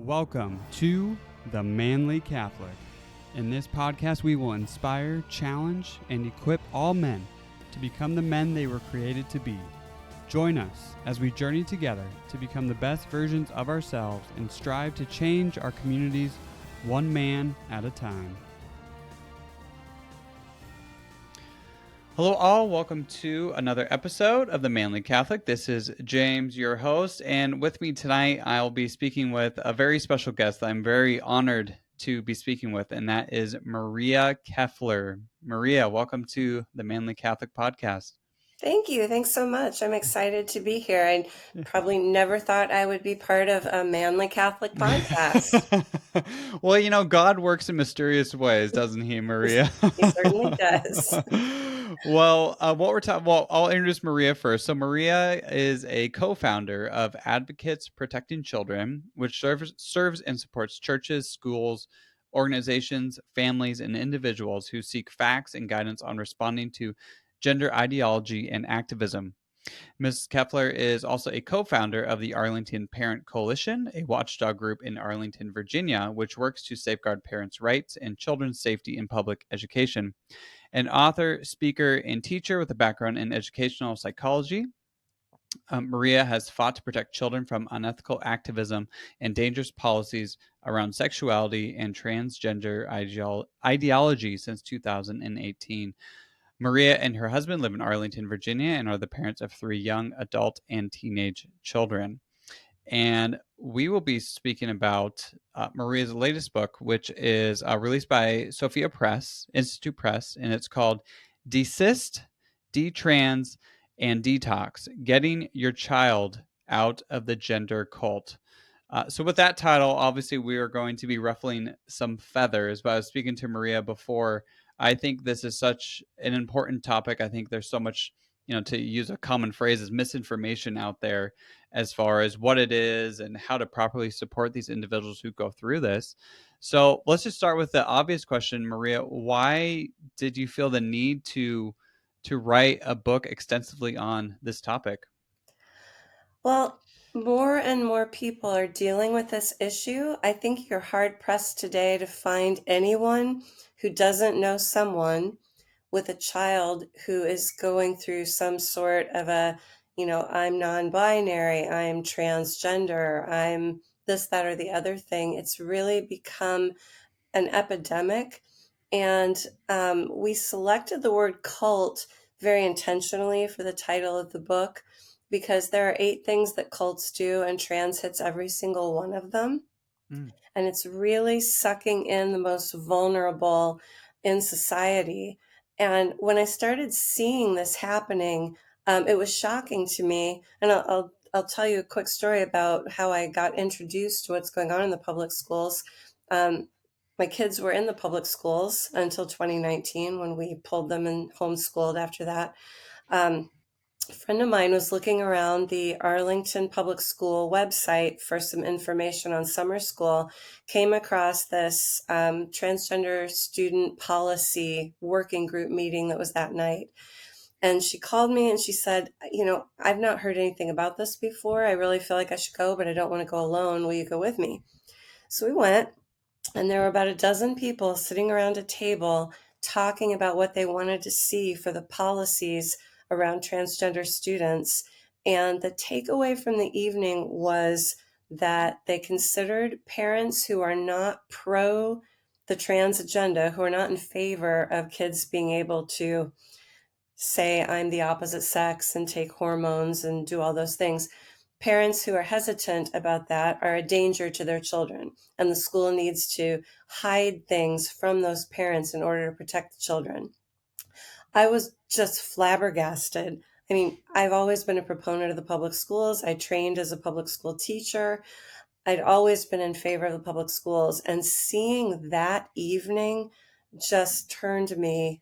Welcome to The Manly Catholic. In this podcast, we will inspire, challenge, and equip all men to become the men they were created to be. Join us as we journey together to become the best versions of ourselves and strive to change our communities one man at a time. Hello all, welcome to another episode of The Manly Catholic. This is James, your host, and with me tonight I'll be speaking with a very special guest that I'm very honored to be speaking with, and that is Maria Keffler. Maria, welcome to the Manly Catholic podcast. Thank you. Thanks so much. I'm excited to be here. I probably never thought I would be part of a Manly Catholic podcast. Well, you know, God works in mysterious ways, doesn't he, Maria? He certainly does. Well, I'll introduce Maria first. So Maria is a co-founder of Advocates Protecting Children, which serves and supports churches, schools, organizations, families, and individuals who seek facts and guidance on responding to gender ideology and activism. Ms. Keffler is also a co-founder of the Arlington Parent Coalition, a watchdog group in Arlington, Virginia, which works to safeguard parents' rights and children's safety in public education. An author, speaker, and teacher with a background in educational psychology, Maria has fought to protect children from unethical activism and dangerous policies around sexuality and transgender ideology since 2018. Maria and her husband live in Arlington, Virginia, and are the parents of 3 young adult and teenage children. And we will be speaking about Maria's latest book, which is released by Sophia Institute Press, and it's called Desist, Detrans, and Detox, Getting Your Child Out of the Gender Cult. So with that title, obviously we are going to be ruffling some feathers, but I was speaking to Maria before. I think this is such an important topic. I think there's so much, to use a common phrase, is misinformation out there as far as what it is and how to properly support these individuals who go through this. So let's just start with the obvious question, Maria. Why did you feel the need to write a book extensively on this topic? Well, more and more people are dealing with this issue. I think you're hard pressed today to find anyone who doesn't know someone with a child who is going through some sort of I'm non-binary, I'm transgender, I'm this, that, or the other thing. It's really become an epidemic. And we selected the word cult very intentionally for the title of the book because there are 8 things that cults do, and trans hits every single one of them. And it's really sucking in the most vulnerable in society. And when I started seeing this happening, it was shocking to me. And I'll tell you a quick story about how I got introduced to what's going on in the public schools. My kids were in the public schools until 2019 when we pulled them and homeschooled after that. A friend of mine was looking around the Arlington Public School website for some information on summer school, came across this transgender student policy working group meeting that was that night. And she called me and she said, I've not heard anything about this before. I really feel like I should go, but I don't want to go alone. Will you go with me? So we went. And there were about a dozen people sitting around a table talking about what they wanted to see for the policies around transgender students. And the takeaway from the evening was that they considered parents who are not pro the trans agenda, who are not in favor of kids being able to say, I'm the opposite sex and take hormones and do all those things. Parents who are hesitant about that are a danger to their children, and the school needs to hide things from those parents in order to protect the children. I was just flabbergasted. I mean, I've always been a proponent of the public schools. I trained as a public school teacher. I'd always been in favor of the public schools, and seeing that evening just turned me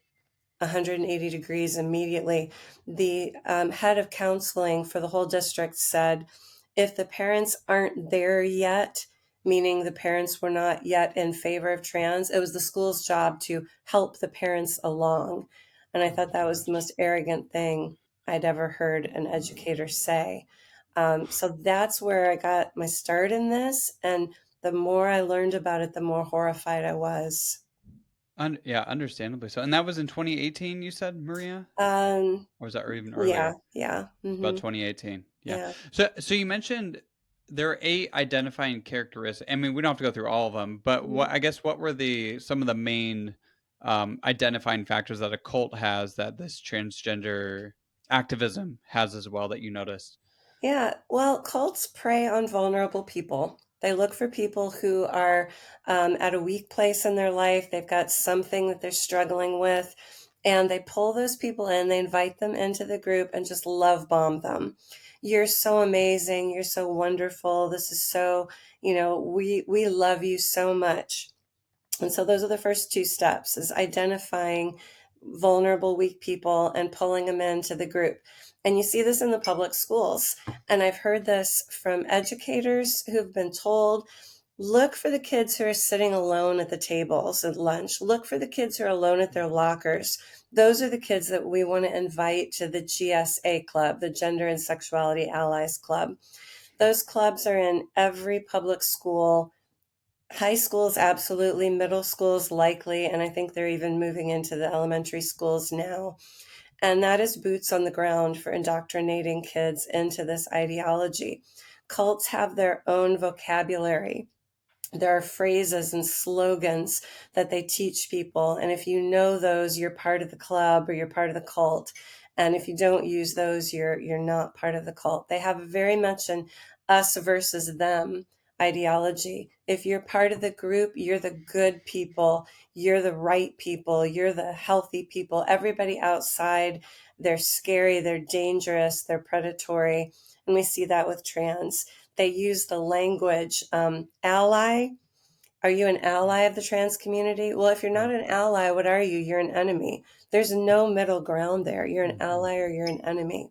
180 degrees immediately. The head of counseling for the whole district said, if the parents aren't there yet, meaning the parents were not yet in favor of trans, it was the school's job to help the parents along. And I thought that was the most arrogant thing I'd ever heard an educator say. So that's where I got my start in this. And the more I learned about it, the more horrified I was. Yeah, understandably so. And that was in 2018, you said, Maria? Um, Or was that even yeah, earlier? yeah, About 2018. Yeah. yeah, So you mentioned there are 8 identifying characteristics. I mean, we don't have to go through all of them, but mhm. what were the some of the main identifying factors that a cult has that this transgender activism has as well that you noticed? Yeah, well, cults prey on vulnerable people. They look for people who are at a weak place in their life. They've got something that they're struggling with, and they pull those people in. They invite them into the group and just love bomb them. You're so amazing. You're so wonderful. This is so, we love you so much. And so those are the first two steps is identifying vulnerable, weak people and pulling them into the group. And you see this in the public schools. And I've heard this from educators who've been told, look for the kids who are sitting alone at the tables at lunch. Look for the kids who are alone at their lockers. Those are the kids that we want to invite to the GSA club, the Gender and Sexuality Allies Club. Those clubs are in every public school. High schools, absolutely. Middle schools, likely. And I think they're even moving into the elementary schools now. And that is boots on the ground for indoctrinating kids into this ideology. Cults have their own vocabulary. There are phrases and slogans that they teach people. And if you know those, you're part of the club or you're part of the cult. And if you don't use those, you're not part of the cult. They have very much an us versus them ideology. If you're part of the group, you're the good people, you're the right people, you're the healthy people. Everybody outside, they're scary, they're dangerous, they're predatory. And we see that with trans. They use the language ally. Are you an ally of the trans community? Well, if you're not an ally, what are you? You're an enemy. There's no middle ground there. You're an Mm-hmm. ally or you're an enemy.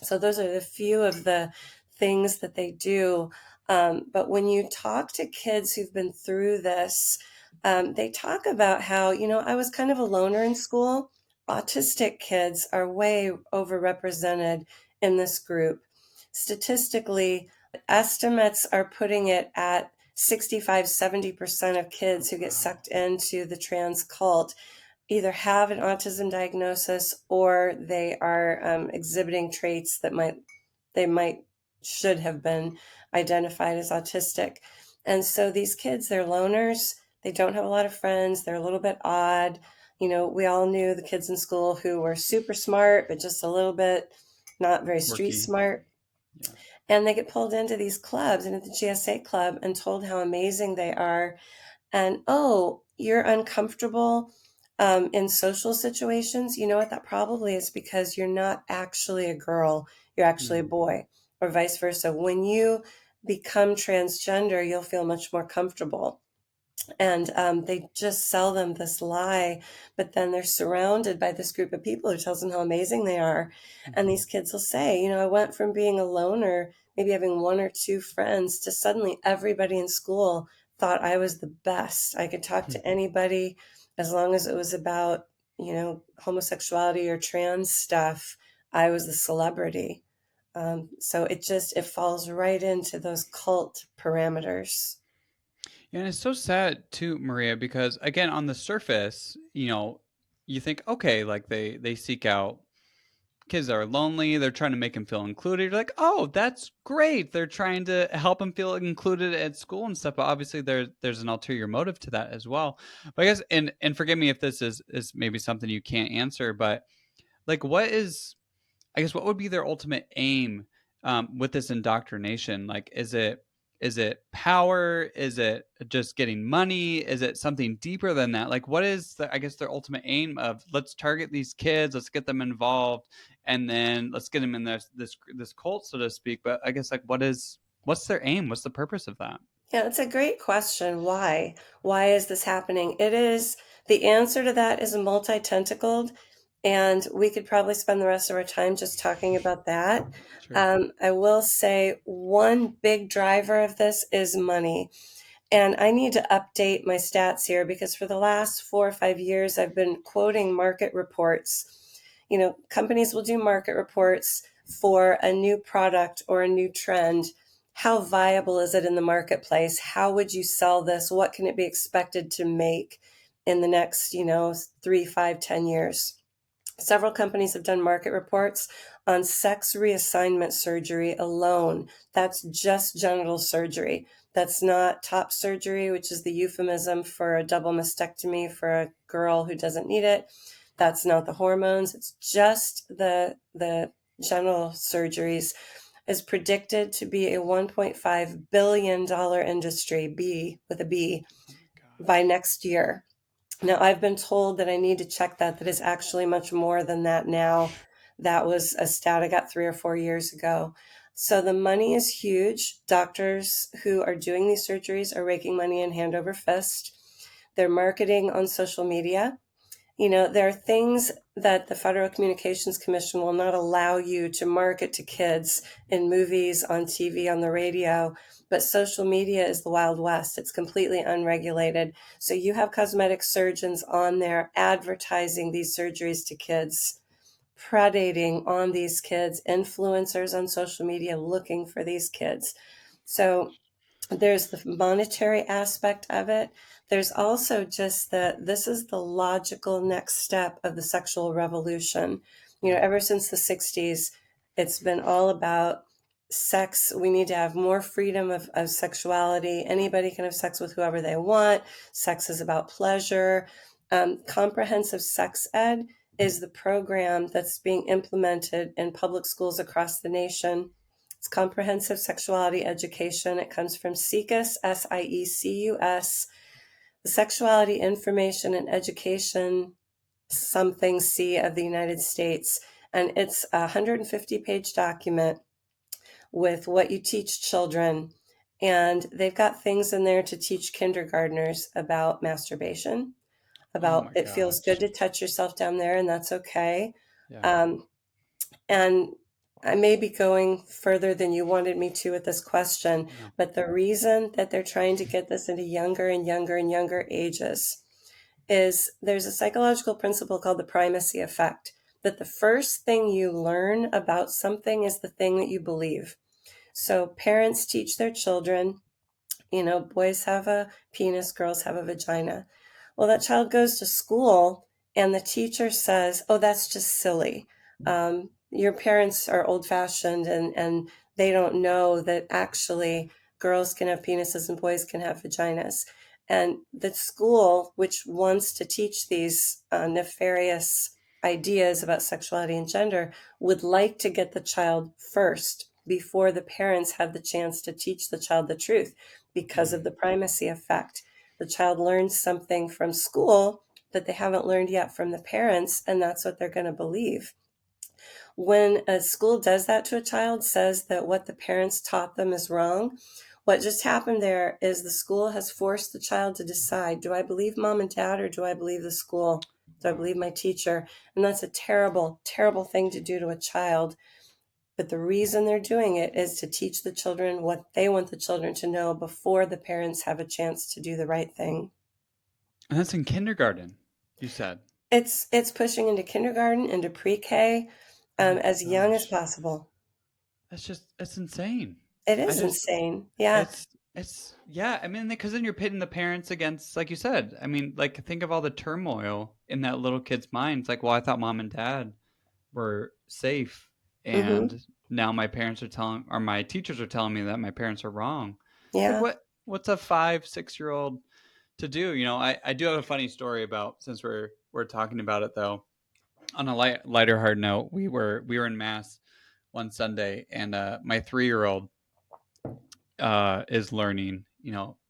So those are the few of the things that they do. But when you talk to kids who've been through this, they talk about how, I was kind of a loner in school. Autistic kids are way overrepresented in this group. Statistically, estimates are putting it at 65, 70% of kids who get Wow. sucked into the trans cult either have an autism diagnosis or they are exhibiting traits that might should have been identified as autistic. And so these kids, they're loners. They don't have a lot of friends. They're a little bit odd. We all knew the kids in school who were super smart, but just a little bit not very street Quirky. smart. Yeah. And they get pulled into these clubs and at the GSA club and told how amazing they are and oh, you're uncomfortable in social situations. You know what? That probably is because you're not actually a girl, you're actually a Mm. boy, or vice versa. When you become transgender, you'll feel much more comfortable. And they just sell them this lie, but then they're surrounded by this group of people who tells them how amazing they are. And Mm-hmm. these kids will say, I went from being a loner, maybe having one or two friends, to suddenly everybody in school thought I was the best. I could talk to anybody as long as it was about, homosexuality or trans stuff. I was the celebrity. So it falls right into those cult parameters. Yeah, and it's so sad too, Maria, because again, on the surface, you think, okay, like they seek out kids that are lonely, they're trying to make them feel included. You're like, oh, that's great. They're trying to help them feel included at school and stuff. But obviously, there's an ulterior motive to that as well. But I guess, and forgive me if this is maybe something you can't answer, but like, I guess what would be their ultimate aim with this indoctrination? Like, is it power? Is it just getting money? Is it something deeper than that? Like, what is I guess their ultimate aim of let's target these kids, let's get them involved, and then let's get them in this cult, so to speak. But I guess like what's their aim? What's the purpose of that? Yeah, it's a great question. Why? Why is this happening? The answer to that is multi-tentacled, and we could probably spend the rest of our time just talking about that. Sure. I will say one big driver of this is money. And I need to update my stats here because for the last 4 or 5 years, I've been quoting market reports. Companies will do market reports for a new product or a new trend. how viable is it in the marketplace? How would you sell this? What can it be expected to make in the next, 3, 5, 10 years? Several companies have done market reports on sex reassignment surgery alone. That's just genital surgery. That's not top surgery, which is the euphemism for a double mastectomy for a girl who doesn't need it. That's not the hormones. It's just the genital surgeries is predicted to be a $1.5 billion industry, B with a B, Oh my by gosh. next year. Now, I've been told that I need to check that is actually much more than that now. That was a stat I got 3 or 4 years ago. So the money is huge. Doctors who are doing these surgeries are raking money in hand over fist. They're marketing on social media. There are things that the Federal Communications Commission will not allow you to market to kids in movies, on TV, on the radio, but social media is the Wild West. It's completely unregulated. So you have cosmetic surgeons on there advertising these surgeries to kids, predating on these kids, influencers on social media looking for these kids. So there's the monetary aspect of it. There's also just that this is the logical next step of the sexual revolution. Yeah. Ever since the 60s, it's been all about sex. We need to have more freedom of sexuality. Anybody can have sex with whoever they want. Sex is about pleasure. Comprehensive sex ed is the program that's being implemented in public schools across the nation. It's comprehensive sexuality education. It comes from SIECUS, SIECUS, the Sexuality Information and Education something C of the United States. And it's a 150-page document with what you teach children. And they've got things in there to teach kindergartners about masturbation, Oh about my it feels good gosh. to touch yourself down there, and that's okay. Yeah. Um, And I may be going further than you wanted me to with this question, No. but the reason that they're trying to get this into younger and younger and younger ages is there's a psychological principle called the primacy effect, that the first thing you learn about something is the thing that you believe. So parents teach their children, boys have a penis, girls have a vagina. Well, that child goes to school and the teacher says, oh, that's just silly. Your parents are old fashioned and they don't know that actually girls can have penises and boys can have vaginas. And the school, which wants to teach these nefarious ideas about sexuality and gender, would like to get the child first before the parents have the chance to teach the child the truth because of Mm. the primacy effect. The child learns something from school that they haven't learned yet from the parents, and that's what they're going to believe. When a school does that to a child, says that what the parents taught them is wrong, what just happened there is the school has forced the child to decide, do I believe mom and dad or do I believe the school? Do I Wow. believe my teacher? And that's a terrible, terrible thing to do to a child. But the reason they're doing it is to teach the children what they want the children to know before the parents have a chance to do the right thing. And that's in kindergarten, you said. It's pushing into kindergarten, into pre-K, Oh my as young as gosh. possible. It's insane. It I is just, insane. Yeah. yeah. I mean, because then you're pitting the parents against, like you said. I mean, like think of all the turmoil in that little kid's mind. It's like, well, I thought mom and dad were safe, Mm-hmm. and now my parents are telling, or my teachers are telling me that my parents are wrong. It's like, Yeah. what's a 5, 6 year old to do? I do have a funny story about, since we're talking about it though. On a lighter hard note, we were in mass one Sunday, and my 3 year old is learning.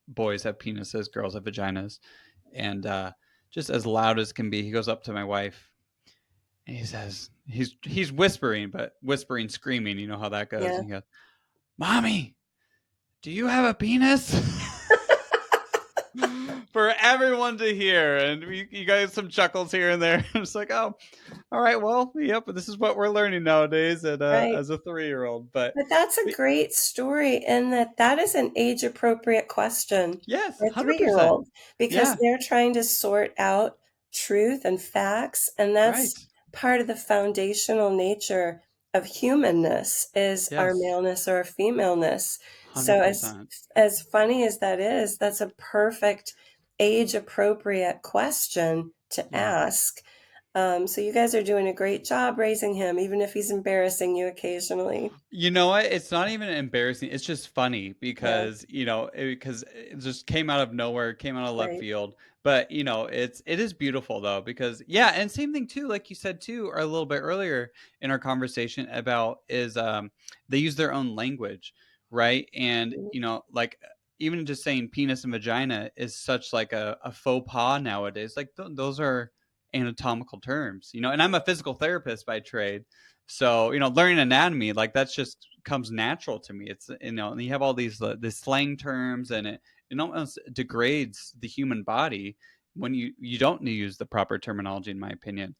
Boys have penises, girls have vaginas, and just as loud as can be, he goes up to my wife and he says, he's whispering, but whispering, screaming. You know how that goes. Yeah. And he goes, "Mommy, do you have a penis?" For everyone to hear, and you guys some chuckles here and there. I'm just like, oh, all right, well, yep, this is what we're learning nowadays, and Right. as a 3 year old. But, But that's a but great story in that that is an age appropriate question yes, for a 3 year 100%. old because Yeah, they're trying to sort out truth and facts. And right. that's part of the foundational nature of humanness is our Yes, maleness or our femaleness. So 100%. as funny as that is, that's a perfect age appropriate question to Yeah. ask. So you guys are doing a great job raising him, even if he's embarrassing you occasionally. You know what? It's not even embarrassing. It's just funny Yeah, because, because it just came out of nowhere, came out of left right. field. But, it is beautiful though, because yeah, and same thing too, like you said too, or a little bit earlier in our conversation about is they use their own language, right? And, like even just saying penis and vagina is such like a faux pas nowadays. Like those are anatomical terms, and I'm a physical therapist by trade. So, learning anatomy, like that's just comes natural to me. It's, and you have all these slang terms, and it almost degrades the human body when you don't use the proper terminology, in my opinion.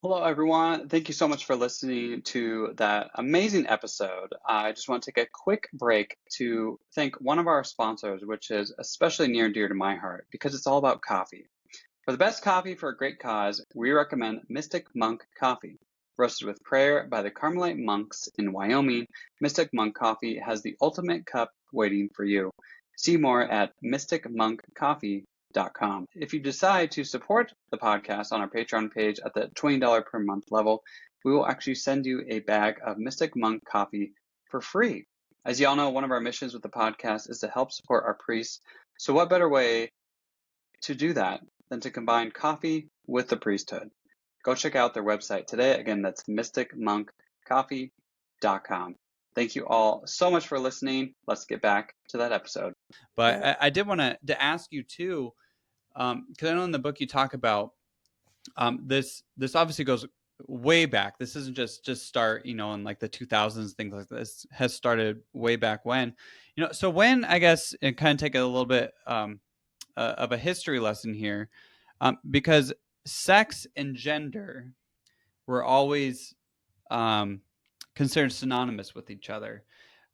Hello, everyone. Thank you so much for listening to that amazing episode. I just want to take a quick break to thank one of our sponsors, which is especially near and dear to my heart because it's all about coffee. For the best coffee for a great cause, we recommend Mystic Monk Coffee. Roasted with prayer by the Carmelite monks in Wyoming, Mystic Monk Coffee has the ultimate cup waiting for you. See more at mysticmonkcoffee.com. If you decide to support the podcast on our Patreon page at the $20 per month level, we will actually send you a bag of Mystic Monk Coffee for free. As y'all know, one of our missions with the podcast is to help support our priests. So what better way to do that than to combine coffee with the priesthood? Go check out their website today. Again, that's mysticmonkcoffee.com. Thank you all so much for listening. Let's get back to that episode. But Yeah. I did want to ask you too, because I know in the book you talk about this obviously goes way back. This isn't just start, in like the 2000s, things like this has started way back when, so when, I guess, and kind of take a little bit of a history lesson here, because sex and gender were always um, considered synonymous with each other.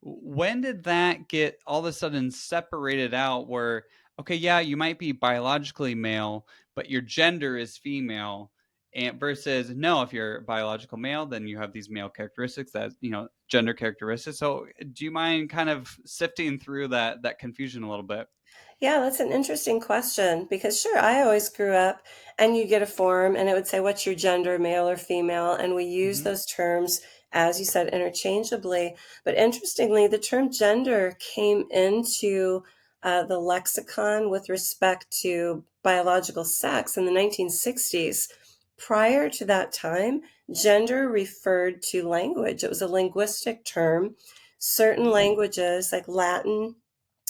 When did that get all of a sudden separated out where, okay, yeah, you might be biologically male, but your gender is female? And versus, no, if you're biological male, then you have these male characteristics, that, gender characteristics. So do you mind kind of sifting through that confusion a little bit? Yeah, that's an interesting question because sure, I always grew up and you get a form and it would say, what's your gender, male or female? And we use Hmm. those terms, as you said, interchangeably. But interestingly, the term gender came into the lexicon with respect to biological sex in the 1960s. Prior to that time, gender referred to language. It was a linguistic term. Certain Hmm. languages like Latin,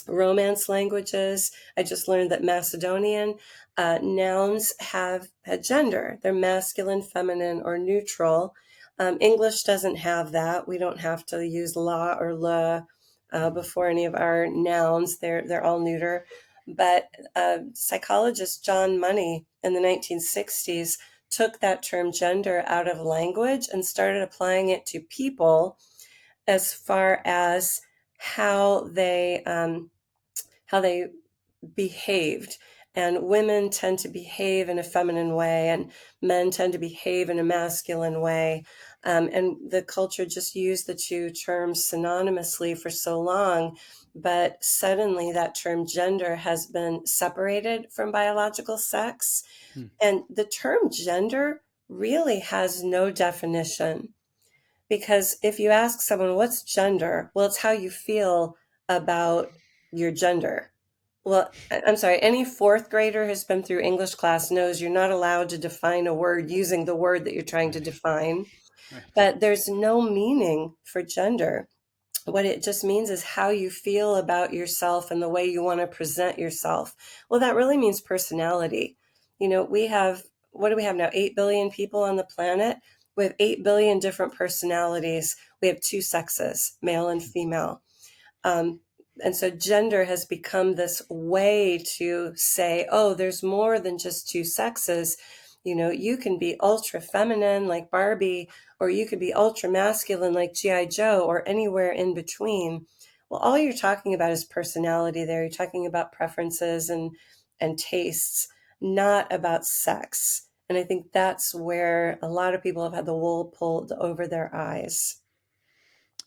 Romance languages. I just learned that Macedonian nouns have a gender. They're masculine, feminine, or neutral. English doesn't have that. We don't have to use la or la before any of our nouns. They're all neuter. But psychologist John Money in the 1960s took that term gender out of language and started applying it to people as far as how they um, how they behaved. And women tend to behave in a feminine way, and men tend to behave in a masculine way. And the culture just used the two terms synonymously for so long. But suddenly, that term gender has been separated from biological sex. Hmm. And the term gender really has no definition. Because if you ask someone, what's gender? Well, it's how you feel about your gender. Well, I'm sorry, any fourth grader who's been through English class knows you're not allowed to define a word using the word that you're trying to Right. define. Right. But there's no meaning for gender. What it just means is how you feel about yourself and the way you want to present yourself. Well, that really means personality. We have, what do we have now? 8 billion people on the planet. We have 8 billion different personalities. We have two sexes, male and female. Um, and so gender has become this way to say, oh, there's more than just two sexes. You can be ultra feminine like Barbie, or you could be ultra masculine like G.I. Joe, or anywhere in between. Well, all you're talking about is personality there. You're talking about preferences and tastes, not about sex. And I think that's where a lot of people have had the wool pulled over their eyes.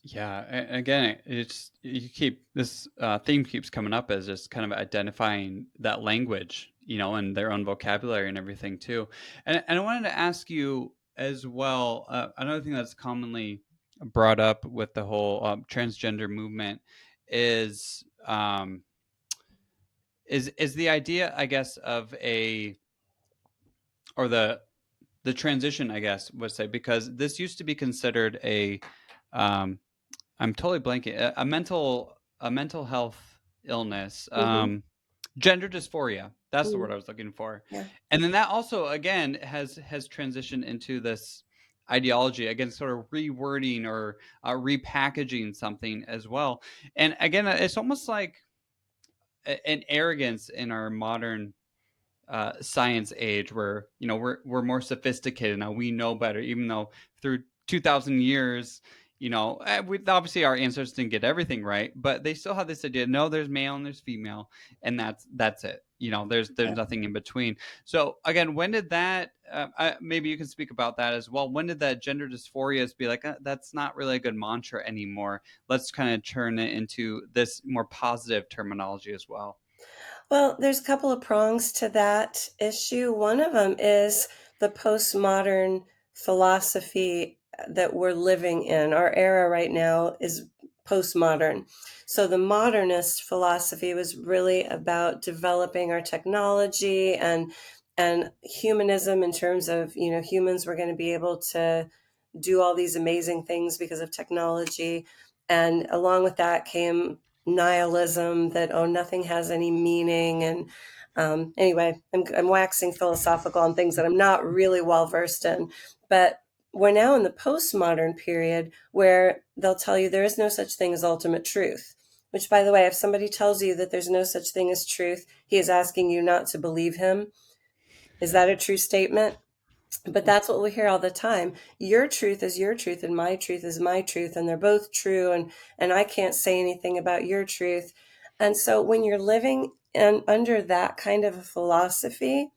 Yeah, again, it's you keep this theme keeps coming up as just kind of identifying that language, and their own vocabulary and everything too. And I wanted to ask you as well. Another thing that's commonly brought up with the whole transgender movement is is the idea, I guess, of a or the transition, I guess, would say, because this used to be considered a um, I'm totally blanking. A mental health illness. Hmm. Gender dysphoria. That's the word Mm, I was looking for. yeah. And then that also again has transitioned into this ideology, again, sort of rewording or repackaging something as well. And again, it's almost like an arrogance in our modern science age, where we're more sophisticated now, we know better, even though through 2000 years, we obviously, our ancestors didn't get everything right, but they still have this idea, no, there's male and there's female, and that's it. There's Yeah. nothing in between. So again, when did that maybe you can speak about that as well, when did that gender dysphoria be like, that's not really a good mantra anymore, let's kind of turn it into this more positive terminology as well? Well, there's a couple of prongs to that issue. One of them is the postmodern philosophy that we're living in. Our era right now is postmodern. So the modernist philosophy was really about developing our technology and humanism, in terms of, humans were going to be able to do all these amazing things because of technology. And along with that came nihilism, that, oh, nothing has any meaning. And anyway, I'm waxing philosophical on things that I'm not really well versed in. But we're now in the postmodern period, where they'll tell you there is no such thing as ultimate truth. Which, by the way, if somebody tells you that there's no such thing as truth, he is asking you not to believe him. Is that a true statement? But that's what we hear all the time. Your truth is your truth and my truth is my truth, and they're both true, and I can't say anything about your truth. And so when you're living under that kind of a philosophy,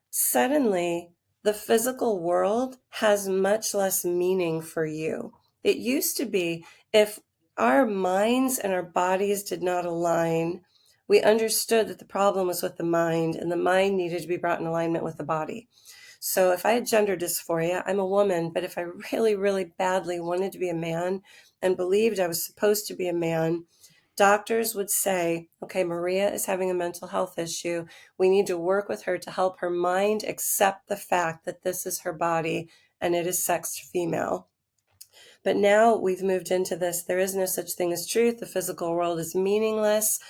suddenly the physical world has much less meaning for you. It used to be, if our minds and our bodies did not align, we understood that the problem was with the mind, and the mind needed to be brought in alignment with the body. So if I had gender dysphoria, I'm a woman, but if I really, really badly wanted to be a man and believed I was supposed to be a man, doctors would say, okay, Maria is having a mental health issue. We need to work with her to help her mind accept the fact that this is her body and it is sexed female. But now we've moved into this. There is no such thing as truth. The physical world is meaningless.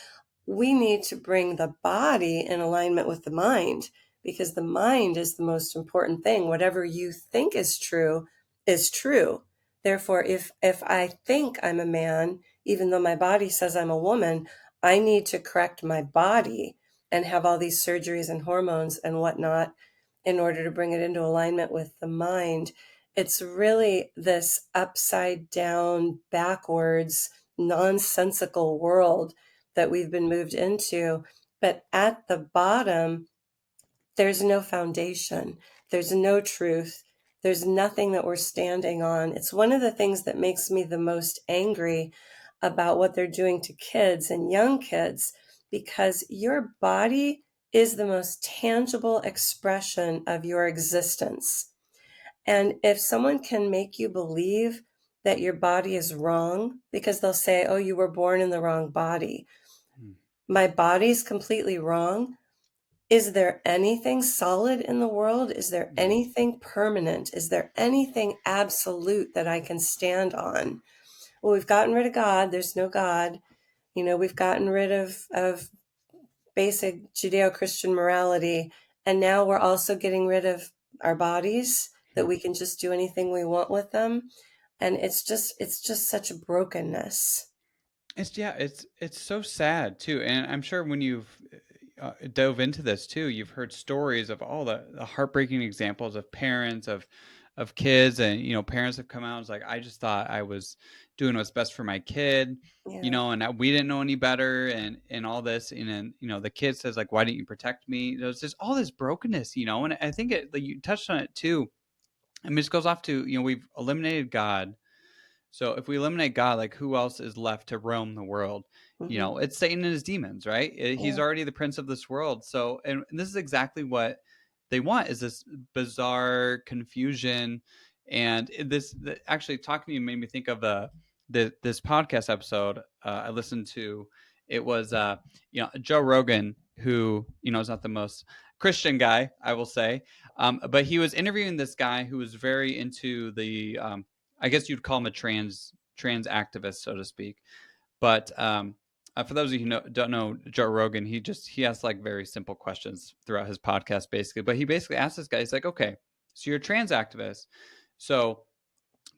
We need to bring the body in alignment with the mind, because the mind is the most important thing. Whatever you think is true is true. Therefore, if I think I'm a man, even though my body says I'm a woman, I need to correct my body and have all these surgeries and hormones and whatnot in order to bring it into alignment with the mind. It's really this upside down, backwards, nonsensical world that we've been moved into. But at the bottom, there's no foundation, there's no truth, there's nothing that we're standing on. It's one of the things that makes me the most angry about what they're doing to kids and young kids, because your body is the most tangible expression of your existence. And if someone can make you believe that your body is wrong, because they'll say, oh, you were born in the wrong body. Hmm. My body's completely wrong. Is there anything solid in the world? Is there Hmm. anything permanent? Is there anything absolute that I can stand on? Well, we've gotten rid of God. There's no God. We've gotten rid of basic Judeo-Christian morality. And now we're also getting rid of our bodies, that we can just do anything we want with them. And it's just such a brokenness. It's so sad too, and I'm sure when you've dove into this too, you've heard stories of all the heartbreaking examples of parents of kids, and parents have come out and was like, I just thought I was doing what's best for my kid, Yeah. and we didn't know any better, and all this, and then the kid says like, why didn't you protect me? There's just all this brokenness, and I think like you touched on it too. I mean, this goes off to we've eliminated God, So if we eliminate God, like who else is left to roam the world? Hmm. It's Satan and his demons, right? He's Yeah. already the prince of this world. So, and this is exactly what they want, is this bizarre confusion. And actually talking to you made me think of this podcast episode I listened to. It was Joe Rogan, who is not the most Christian guy, I will say, but he was interviewing this guy who was very into the I guess you'd call him a trans activist, so to speak. But for those of you who don't know Joe Rogan, he asks like very simple questions throughout his podcast, basically. But he basically asked this guy, he's like, okay, so you're a trans activist, so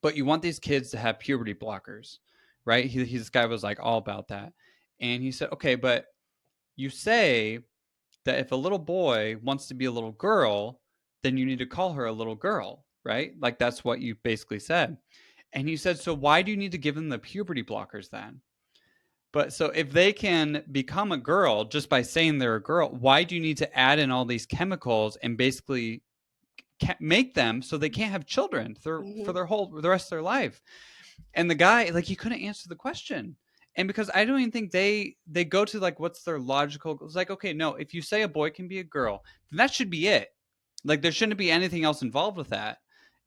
but you want these kids to have puberty blockers, right? This guy was like all about that, and he said, okay, but you say that if a little boy wants to be a little girl, then you need to call her a little girl, right? Like that's what you basically said. And he said, so why do you need to give them the puberty blockers then? But so if they can become a girl just by saying they're a girl, why do you need to add in all these chemicals and basically make them so they can't have children for Hmm. the rest of their life? And the guy, like, he couldn't answer the question. And because I don't even think they go to like what's their logical, it's like, okay, no, if you say a boy can be a girl, then that should be it. Like there shouldn't be anything else involved with that.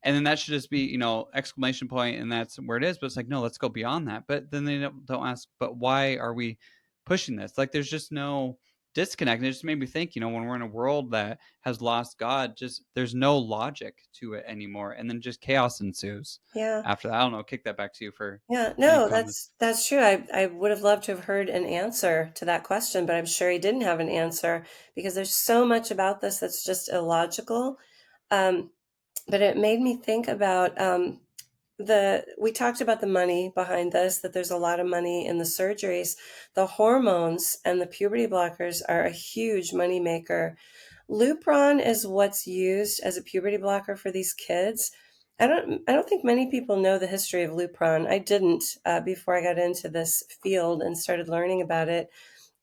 And then that should just be, exclamation point, and that's where it is. But it's like, no, let's go beyond that. But then they don't ask, but why are we pushing this? Like there's just no disconnect. And it just made me think, when we're in a world that has lost God, just there's no logic to it anymore. And then just chaos ensues Yeah. after that. I don't know, kick that back to you for Yeah, any no, comments. that's true. I would have loved to have heard an answer to that question, but I'm sure he didn't have an answer because there's so much about this that's just illogical. Um, but it made me think about we talked about the money behind this, that there's a lot of money in the surgeries. The hormones and the puberty blockers are a huge money maker. Lupron is what's used as a puberty blocker for these kids. I don't think many people know the history of Lupron. I didn't before I got into this field and started learning about it.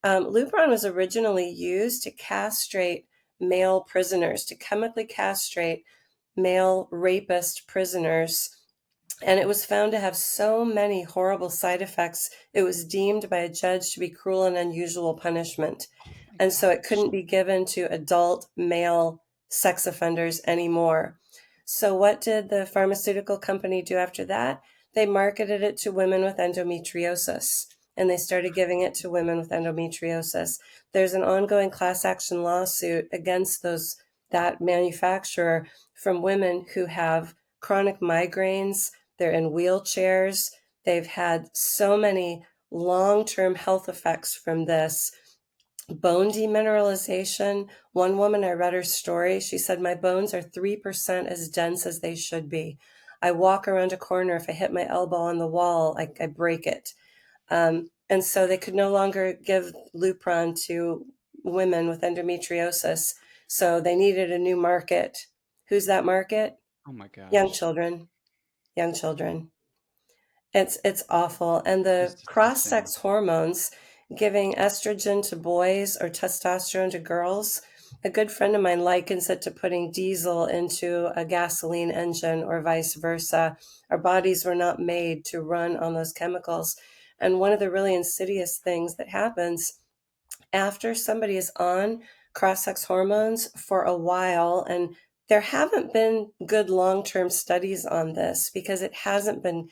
Lupron was originally used to castrate male prisoners, to chemically castrate male rapist prisoners, and it was found to have so many horrible side effects, it was deemed by a judge to be cruel and unusual punishment. Oh my And so it gosh. couldn't be given to adult male sex offenders anymore. So, what did the pharmaceutical company do after that? They marketed it to women with endometriosis, and they started giving it to women with endometriosis. There's an ongoing class action lawsuit against that manufacturer from women who have chronic migraines. They're in wheelchairs. They've had so many long-term health effects from this. Bone demineralization. One woman, I read her story. She said, my bones are 3% as dense as they should be. I walk around a corner. If I hit my elbow on the wall, I break it. And so they could no longer give Lupron to women with endometriosis. So they needed a new market. Who's that market? Oh my Young gosh. children. Young children. It's awful. And It's the disgusting. cross-sex hormones, giving estrogen to boys or testosterone to girls, a good friend of mine likens it to putting diesel into a gasoline engine or vice versa. Our bodies were not made to run on those chemicals. And one of the really insidious things that happens after somebody is on cross-sex hormones for a while, and there haven't been good long-term studies on this because it hasn't been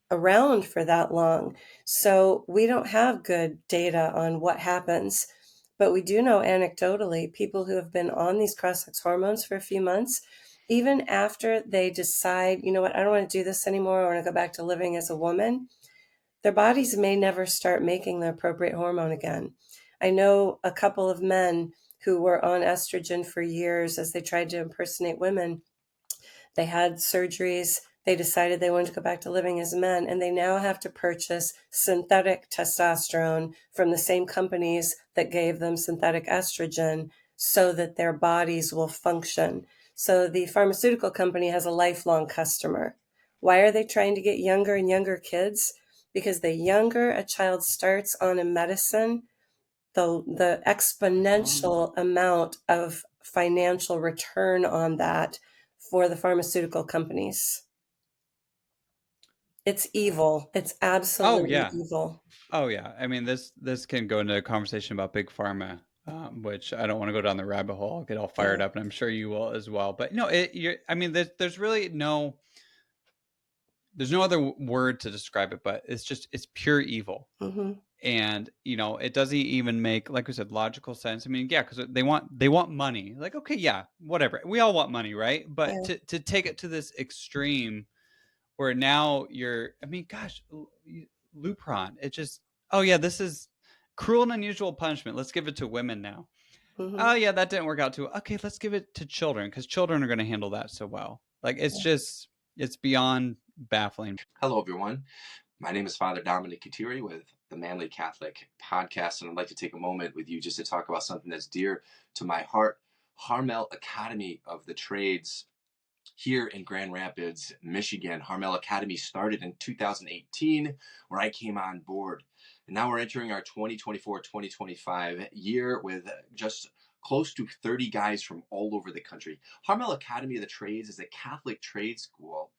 around for that long. So we don't have good data on what happens. But we do know anecdotally people who have been on these cross sex hormones for a few months, even after they decide, you know what, I don't want to do this anymore, I want to go back to living as a woman, their bodies may never start making the appropriate hormone again. I know a couple of men who were on estrogen for years as they tried to impersonate women. They had surgeries. They decided they wanted to go back to living as men, and they now have to purchase synthetic testosterone from the same companies that gave them synthetic estrogen so that their bodies will function. So the pharmaceutical company has a lifelong customer. Why are they trying to get younger and younger kids? Because the younger a child starts on a medicine, the Um, exponential amount of financial return on that for the pharmaceutical companies. It's evil. It's Oh absolutely yeah. evil. Oh yeah. I mean, this can go into a conversation about big pharma, which I don't want to go down the rabbit hole. I'll get all fired Yeah. up, and I'm sure you will as well. But no, I mean, there's really there's no other word to describe it, but it's pure evil. Hmm. And it doesn't even make, like we said, logical sense. I mean, yeah, because they want money. Like, okay, yeah, whatever. We all want money, right? But Yeah. to take it to this extreme where now I mean, gosh, Lupron, it just, oh yeah, this is cruel and unusual punishment. Let's give it to women now. Hmm. Oh yeah, that didn't work out too. Okay, let's give it to children because children are going to handle that so well. Like, it's beyond baffling. Hello, everyone. My name is Father Dominic Katiri with the Manly Catholic Podcast, and I'd like to take a moment with you just to talk about something that's dear to my heart. Harmel Academy of the Trades here in Grand Rapids, Michigan. Harmel Academy started in 2018, where I came on board. And now we're entering our 2024-2025 year with just close to 30 guys from all over the country. Harmel Academy of the Trades is a Catholic trade school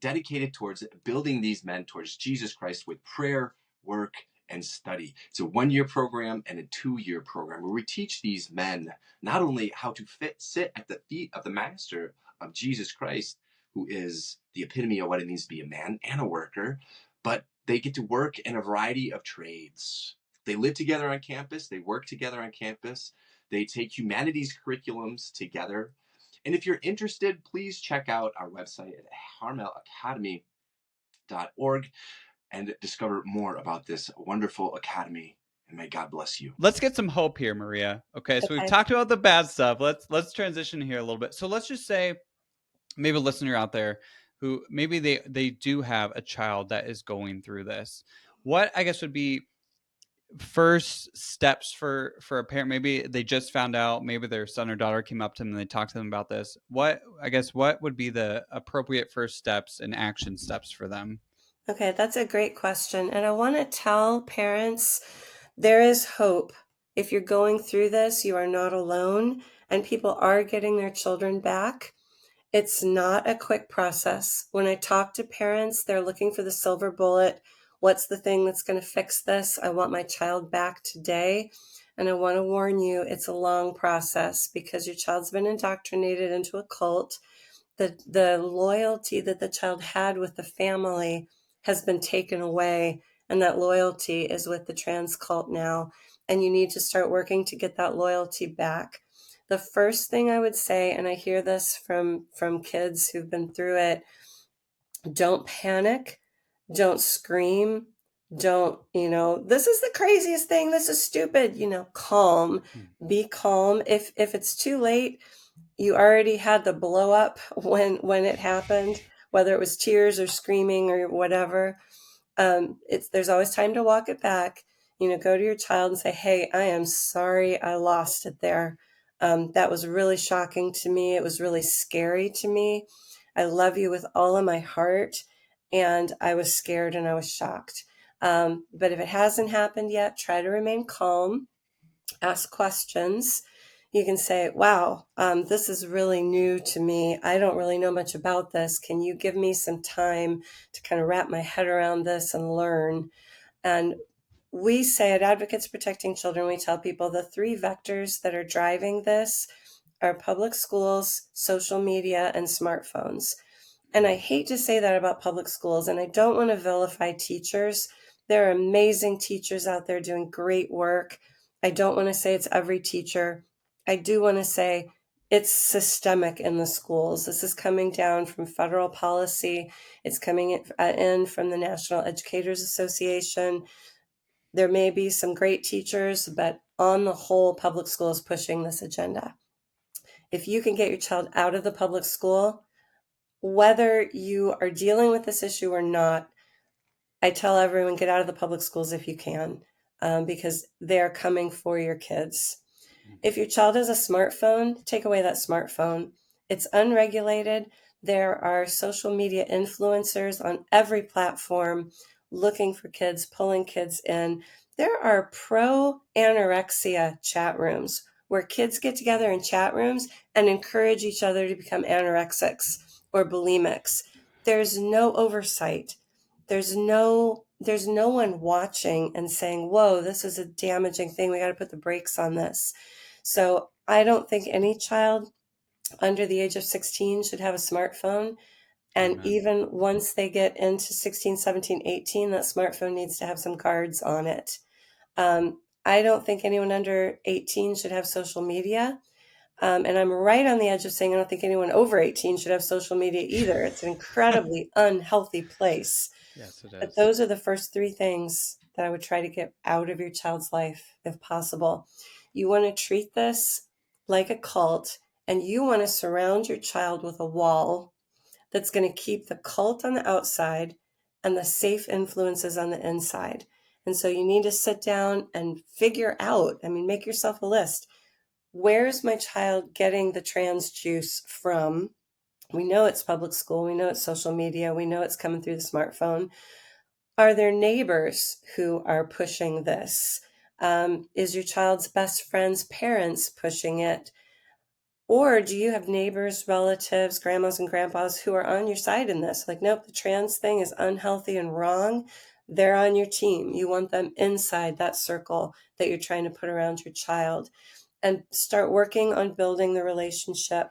dedicated towards building these men towards Jesus Christ with prayer, work, and study. It's a 1-year program and a 2-year program where we teach these men not only how to sit at the feet of the Master of Jesus Christ, who is the epitome of what it means to be a man and a worker, but they get to work in a variety of trades. They live together on campus, they work together on campus, they take humanities curriculums together. And if you're interested, please check out our website at harmelacademy.org and discover more about this wonderful academy. And may God bless you. Let's get some hope here, Maria. Okay, so we've Okay. talked about the bad stuff. Let's transition here a little bit. So let's just say maybe a listener out there who maybe they do have a child that is going through this. What I guess would be first steps for a parent? Maybe they just found out, maybe their son or daughter came up to them and they talked to them about this. What would be the appropriate first steps and action steps for them? Okay, that's a great question. And I want to tell parents there is hope. If you're going through this, you are not alone, and people are getting their children back. It's not a quick process. When I talk to parents, they're looking for the silver bullet. What's the thing that's going to fix this? I want my child back today. And I want to warn you, it's a long process because your child's been indoctrinated into a cult. The loyalty that the child had with the family has been taken away, and that loyalty is with the trans cult now. And you need to start working to get that loyalty back. The first thing I would say, and I hear this from kids who've been through it, don't panic, don't scream, don't, this is the craziest thing, this is stupid, calm, Hmm. be calm. If it's too late, you already had the blow up when it happened, whether it was tears or screaming or whatever. There's always time to walk it back. Go to your child and say, "Hey, I am sorry, I lost it there. That was really shocking to me. It was really scary to me. I love you with all of my heart, and I was scared and I was shocked." But if it hasn't happened yet, try to remain calm, ask questions. You can say, "Wow, this is really new to me. I don't really know much about this. Can you give me some time to kind of wrap my head around this and learn?" And we say at Advocates Protecting Children, we tell people the three vectors that are driving this are public schools, social media, and smartphones. And I hate to say that about public schools, and I don't want to vilify teachers. There are amazing teachers out there doing great work. I don't want to say it's every teacher. I do want to say it's systemic in the schools. This is coming down from federal policy. It's coming in from the National Educators Association. There may be some great teachers, but on the whole, public school is pushing this agenda. If you can get your child out of the public school, whether you are dealing with this issue or not, I tell everyone get out of the public schools if you can, because they're coming for your kids. If your child has a smartphone, take away that smartphone. It's unregulated. There are social media influencers on every platform looking for kids, pulling kids in. There are pro anorexia chat rooms where kids get together in chat rooms and encourage each other to become anorexics or bulimics. There's no oversight. there's no one watching and saying, whoa, this is a damaging thing, we got to put the brakes on this. So I don't think any child under the age of 16 should have a smartphone. And Amen. even once they get into 16, 17, 18, that smartphone needs to have some cards on it. I don't think anyone under 18 should have social media. And I'm right on the edge of saying I don't think anyone over 18 should have social media either. It's an incredibly unhealthy place. Yes, it But is. those are the first three things that I would try to get out of your child's life if possible. You want to treat this like a cult, and you want to surround your child with a wall that's going to keep the cult on the outside and the safe influences on the inside. And so you need to sit down and figure out, I mean, make yourself a list. Where's my child getting the trans juice from? We know it's public school. We know it's social media. We know it's coming through the smartphone. Are there neighbors who are pushing this? Is your child's best friend's parents pushing it? Or do you have neighbors, relatives, grandmas and grandpas who are on your side in this? Like, nope, the trans thing is unhealthy and wrong. They're on your team. You want them inside that circle that you're trying to put around your child, and start working on building the relationship.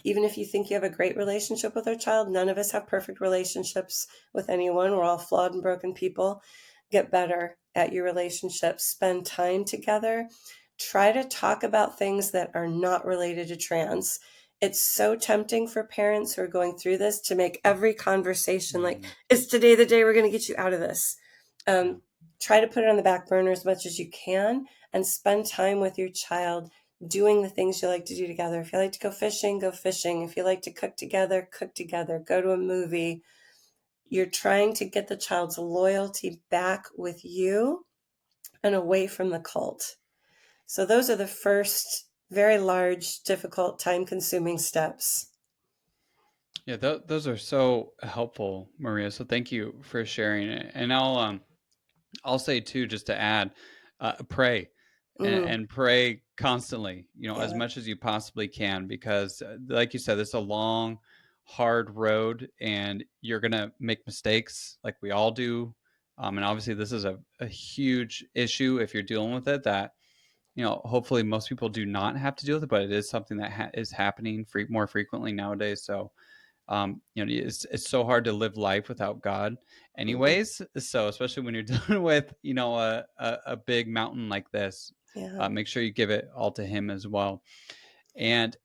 Even if you think you have a great relationship with our child, none of us have perfect relationships with anyone. We're all flawed and broken people. Get better at your relationships. Spend time together. Try to talk about things that are not related to trans. It's so tempting for parents who are going through this to make every conversation like, Mm, it's today the day we're going to get you out of this. yeah. Try to put it on the back burner as much as you can and spend time with your child doing the things you like to do together. If you like to go fishing, go fishing. If you like to cook together, cook together. Go to a movie. You're trying to get the child's loyalty back with you and away from the cult. So those are the first very large, difficult, time-consuming steps. Yeah, those are so helpful, Maria. So thank you for sharing it. And I'll say too, just to add, pray Mm, and pray constantly. As yeah. much as you possibly can, because, like you said, it's a long, hard road, and you're gonna make mistakes, like we all do. And obviously, this is a huge issue if you're dealing with it. That hopefully most people do not have to deal with it, but it is something that is happening more frequently nowadays. So it's so hard to live life without God Mhm. anyways. So especially when you're dealing with, a big mountain like this, Yeah. make sure you give it all to him as well. And,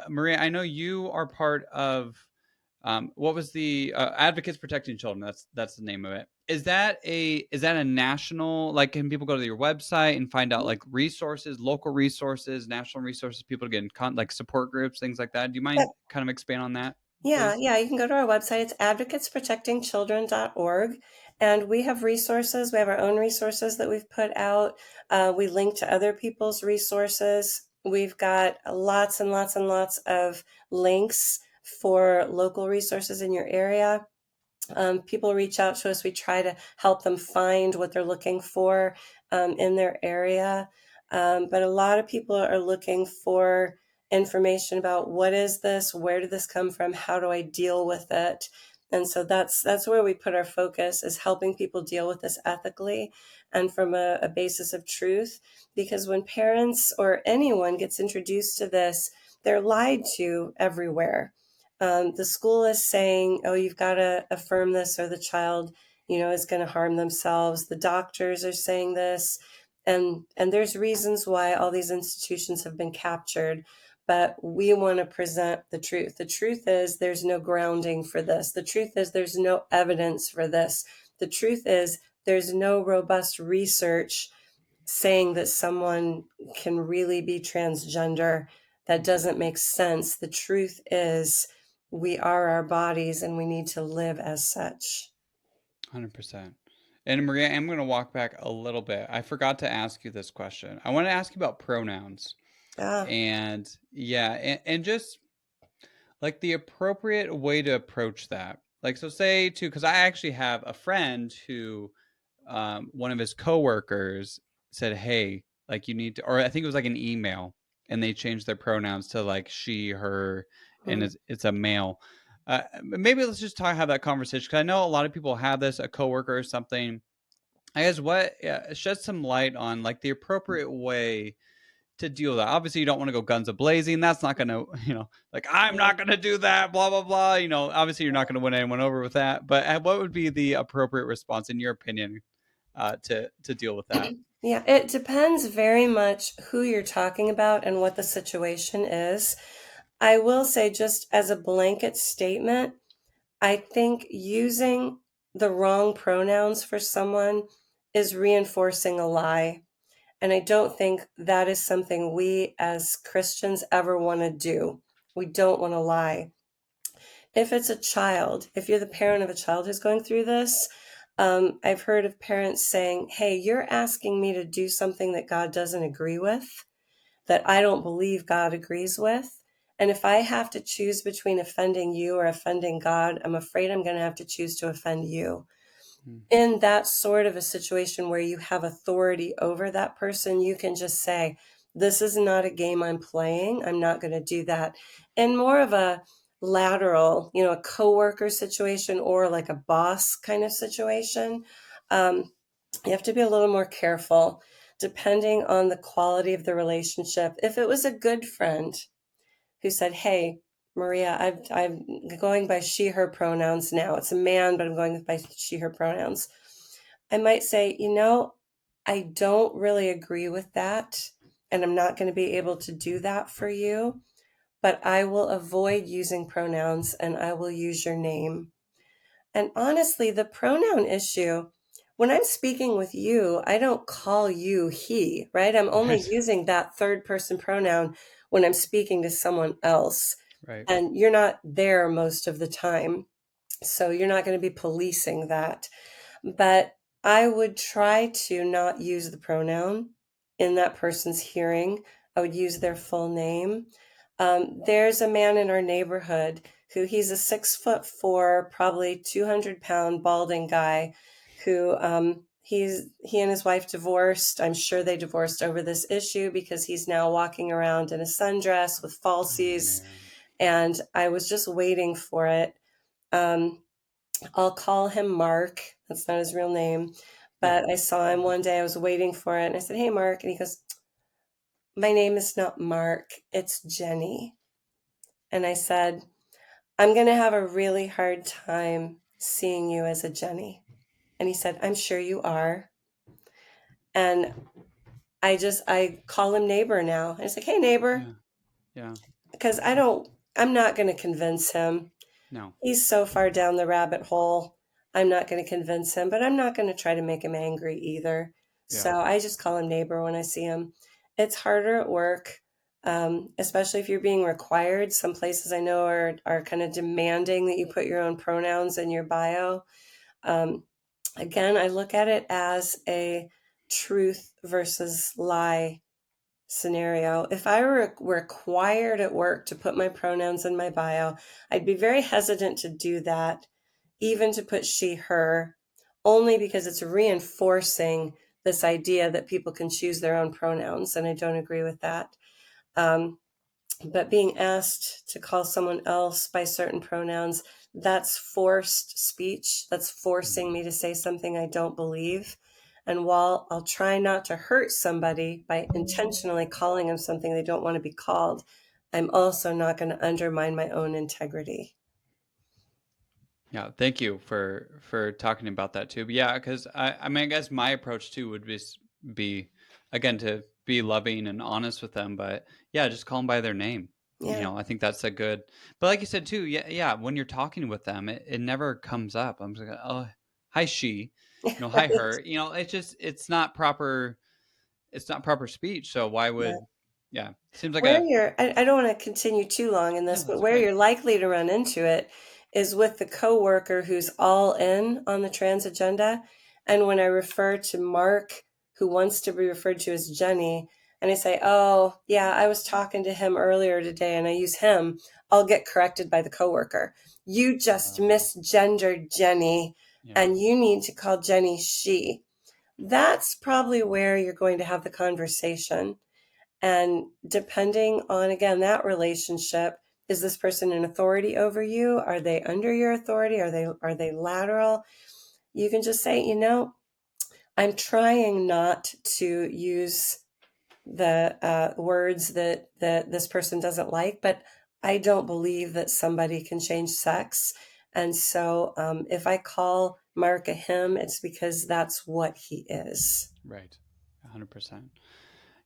Maria, I know you are part of, what was the Advocates Protecting Children? That's the name of it. Is that a national, like, can people go to your website and find out like resources, local resources, national resources, people to get in like support groups, things like that? Do you mind kind of expand on that, Yeah, please? yeah, you can go to our website. It's advocatesprotectingchildren.org. And we have resources. We have our own resources that we've put out. We link to other people's resources. We've got lots and lots and lots of links for local resources in your area. People reach out to us. We try to help them find what they're looking for in their area. But a lot of people are looking for information about what is this, where did this come from, how do I deal with it? And so that's where we put our focus, is helping people deal with this ethically and from a basis of truth. Because when parents or anyone gets introduced to this, they're lied to everywhere. The school is saying, oh, you've got to affirm this or the child, is going to harm themselves. The doctors are saying this. And there's reasons why all these institutions have been captured, but we want to present the truth. The truth is there's no grounding for this. The truth is there's no evidence for this. The truth is there's no robust research saying that someone can really be transgender. That doesn't make sense. The truth is we are our bodies and we need to live as such. 100%. And Maria, I'm going to walk back a little bit. I forgot to ask you this question. I want to ask you about pronouns. Ah, And yeah, and just like the appropriate way to approach that. Like, so say too, because I actually have a friend who, one of his coworkers said, "Hey, like you need to," or I think it was like an email, and they changed their pronouns to like she, her, and hmm, it's a male. Maybe let's just have that conversation, because I know a lot of people have this, a coworker or something. I guess what shed some light on like the appropriate way to deal with that. Obviously, you don't want to go guns a blazing. That's not going to, like, I'm Yeah. not going to do that, blah, blah, blah. Obviously, you're not going to win anyone over with that. But what would be the appropriate response, in your opinion, to deal with that? Yeah, it depends very much who you're talking about and what the situation is. I will say, just as a blanket statement, I think using the wrong pronouns for someone is reinforcing a lie. And I don't think that is something we as Christians ever want to do. We don't want to lie. If it's a child, if you're the parent of a child who's going through this, I've heard of parents saying, hey, you're asking me to do something that God doesn't agree with, that I don't believe God agrees with. And if I have to choose between offending you or offending God, I'm afraid I'm going to have to choose to offend you. Hmm. In that sort of a situation where you have authority over that person, you can just say, this is not a game I'm playing. I'm not going to do that. In more of a lateral, a coworker situation or like a boss kind of situation, you have to be a little more careful depending on the quality of the relationship. If it was a good friend who said, hey, Maria, I'm going by she, her pronouns now. It's a man, but I'm going by she, her pronouns. I might say, I don't really agree with that, and I'm not going to be able to do that for you, but I will avoid using pronouns and I will use your name. And honestly, the pronoun issue, when I'm speaking with you, I don't call you he, right? I'm only Right. using that third person pronoun when I'm speaking to someone else. Right. And you're not there most of the time. So you're not going to be policing that. But I would try to not use the pronoun in that person's hearing. I would use their full name. There's a man in our neighborhood who he's a 6'4", probably 200-pound balding guy who he and his wife divorced. I'm sure they divorced over this issue because he's now walking around in a sundress with Oh falsies, man. and I was just waiting for it. Um, I'll call him Mark. That's not his real name. Yeah. But I saw him one day. I was waiting for it. And I said, hey, Mark. And he goes, my name is not Mark. It's Jenny. And I said, I'm going to have a really hard time seeing you as a Jenny. And he said, I'm sure you are. And I call him neighbor now. And it's like, hey, neighbor. Yeah. Yeah. Because I'm not going to convince him. No. He's so far down the rabbit hole. I'm not going to convince him, but I'm not going to try to make him angry either. Yeah. So I just call him neighbor when I see him. It's harder at work, especially if you're being required. Some places I know are kind of demanding that you put your own pronouns in your bio. Um, again, I look at it as a truth versus lie scenario. If I were required at work to put my pronouns in my bio, I'd be very hesitant to do that, even to put she, her, only because it's reinforcing this idea that people can choose their own pronouns, and I don't agree with that. Um, but being asked to call someone else by certain pronouns, that's forced speech. That's forcing Mm. me to say something I don't believe. And while I'll try not to hurt somebody by intentionally calling them something they don't want to be called, I'm also not going to undermine my own integrity. Yeah, thank you for talking about that too. But yeah, because I mean, I guess my approach too would be again to be loving and honest with them. But yeah, just call them by their name. Yeah. I think that's a good. But like you said too, yeah, yeah. When you're talking with them, it never comes up. I'm just like, oh, hi she, hi Right. her. It's not proper. It's not proper speech. So why Yeah. would? Yeah, seems like Where a. you're, I don't want to continue too long in this, No, but that's where okay. you're likely to run into it is with the coworker who's all in on the trans agenda. And when I refer to Mark, who wants to be referred to as Jenny, and I say, oh, yeah, I was talking to him earlier today and I use him, I'll get corrected by the coworker. You just misgendered Jenny Yeah. and you need to call Jenny she. That's probably where you're going to have the conversation. And depending on, again, that relationship, Is this person an authority over you? Are they under your authority? Are they lateral? You can just say, I'm trying not to use the words that this person doesn't like, but I don't believe that somebody can change sex. And so if I call Mark a him, it's because that's what he is. Right. 100%.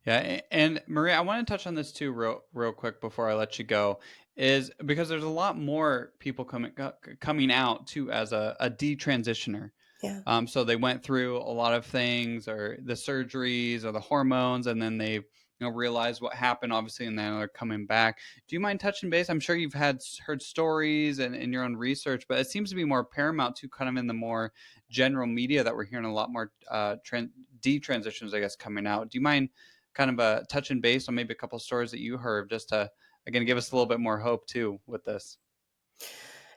Yeah, and Maria, I want to touch on this too, real quick before I let you go, is because there's a lot more people coming out too as a detransitioner. Yeah. So they went through a lot of things, or the surgeries, or the hormones, and then they realized what happened, obviously, and then they're coming back. Do you mind touching base? I'm sure you've heard stories and in your own research, but it seems to be more paramount to kind of in the more general media that we're hearing a lot more detransitions, I guess, coming out. Do you mind kind of touching base on maybe a couple stories that you heard, just to again give us a little bit more hope too with this?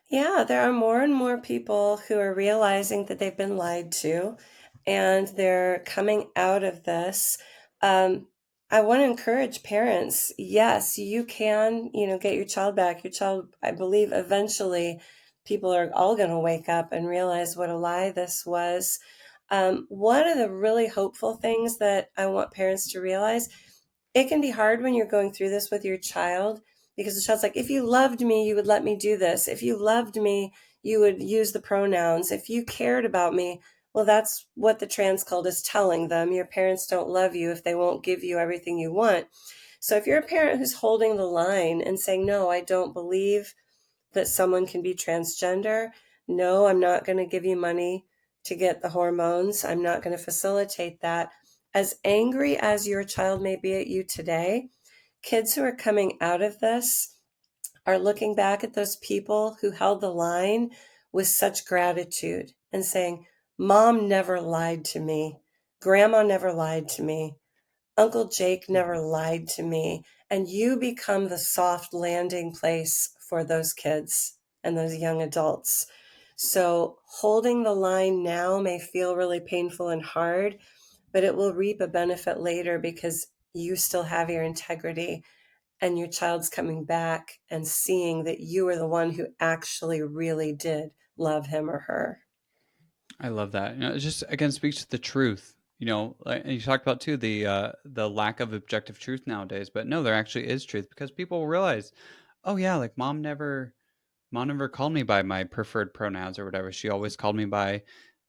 Yeah, there are more and more people who are realizing that they've been lied to, and they're coming out of this. I want to encourage parents. Yes, you can, get your child back. Your child, I believe, eventually, people are all going to wake up and realize what a lie this was. One of the really hopeful things that I want parents to realize, it can be hard when you're going through this with your child, because the child's like, if you loved me, you would let me do this. If you loved me, you would use the pronouns. If you cared about me, well, that's what the trans cult is telling them. Your parents don't love you if they won't give you everything you want. So if you're a parent who's holding the line and saying, no, I don't believe that someone can be transgender. No, I'm not going to give you money to get the hormones. I'm not going to facilitate that. As angry as your child may be at you today, kids who are coming out of this are looking back at those people who held the line with such gratitude and saying, Mom never lied to me. Grandma never lied to me. Uncle Jake never lied to me. And you become the soft landing place for those kids and those young adults. So holding the line now may feel really painful and hard, but it will reap a benefit later because you still have your integrity, and your child's coming back and seeing that you are the one who actually really did love him or her. I love that. It just again speaks to the truth. Like, and you talked about too the lack of objective truth nowadays. But no, there actually is truth, because people realize, oh yeah, like mom never called me by my preferred pronouns or whatever. She always called me by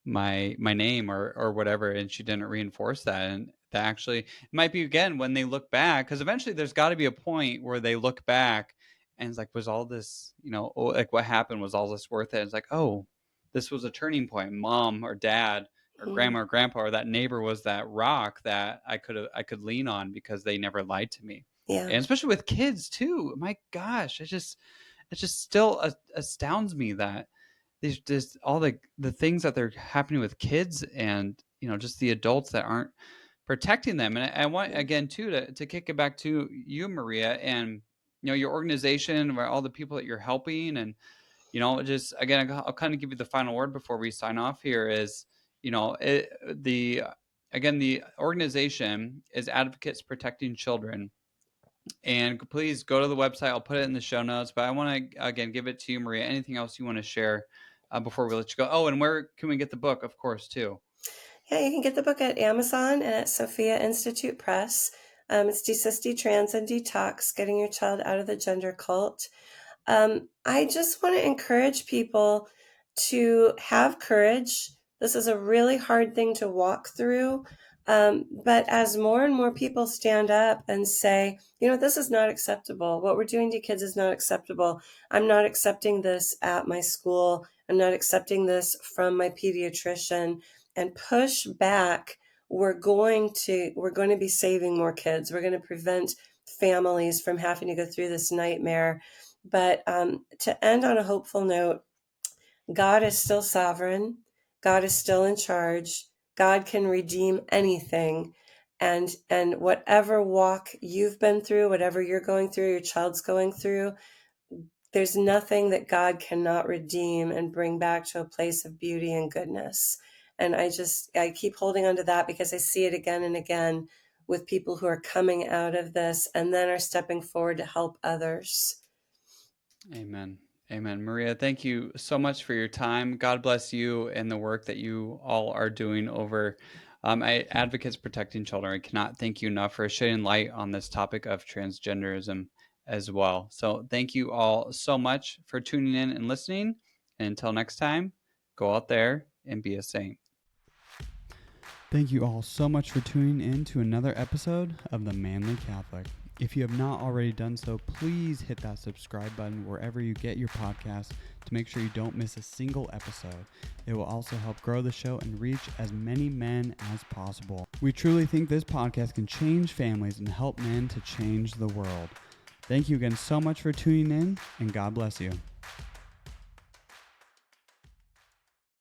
my name or whatever, and she didn't reinforce that. And that actually it might be, again, when they look back, because eventually there's got to be a point where they look back and it's like, was all this, like what happened, was all this worth it? It's like, oh, this was a turning point. Mom or dad or Mm, grandma or grandpa or that neighbor was that rock that I could lean on, because they never lied to me. yeah. And especially with kids too. My gosh, it just still astounds me that these just all the things that they're happening with kids, and just the adults that aren't protecting them. And I want, Yeah. again too, to kick it back to you, Maria, and your organization, where all the people that you're helping. And just again, I'll kind of give you the final word before we sign off here. Is the again, the organization is Advocates Protecting Children. And please go to the website. I'll put it in the show notes. But I want to, again, give it to you, Maria. Anything else you want to share before we let you go? Oh, and where can we get the book, of course, too? Yeah, you can get the book at Amazon and at Sophia Institute Press. It's Desist, Detrans, and Detox, Getting Your Child Out of the Gender Cult. I just want to encourage people to have courage. This is a really hard thing to walk through. But as more and more people stand up and say, this is not acceptable. What we're doing to kids is not acceptable. I'm not accepting this at my school. I'm not accepting this from my pediatrician, and push back. We're going to be saving more kids. We're going to prevent families from having to go through this nightmare. But to end on a hopeful note, God is still sovereign. God is still in charge. God can redeem anything. And whatever walk you've been through, whatever you're going through, your child's going through, there's nothing that God cannot redeem and bring back to a place of beauty and goodness. And I keep holding on to that because I see it again and again with people who are coming out of this and then are stepping forward to help others. Amen. Amen. Maria, thank you so much for your time. God bless you and the work that you all are doing over Advocates Protecting Children. I cannot thank you enough for shedding light on this topic of transgenderism as well. So thank you all so much for tuning in and listening. And until next time, go out there and be a saint. Thank you all so much for tuning in to another episode of The Manly Catholic. If you have not already done so, please hit that subscribe button wherever you get your podcast to make sure you don't miss a single episode. It will also help grow the show and reach as many men as possible. We truly think this podcast can change families and help men to change the world. Thank you again so much for tuning in, and God bless you.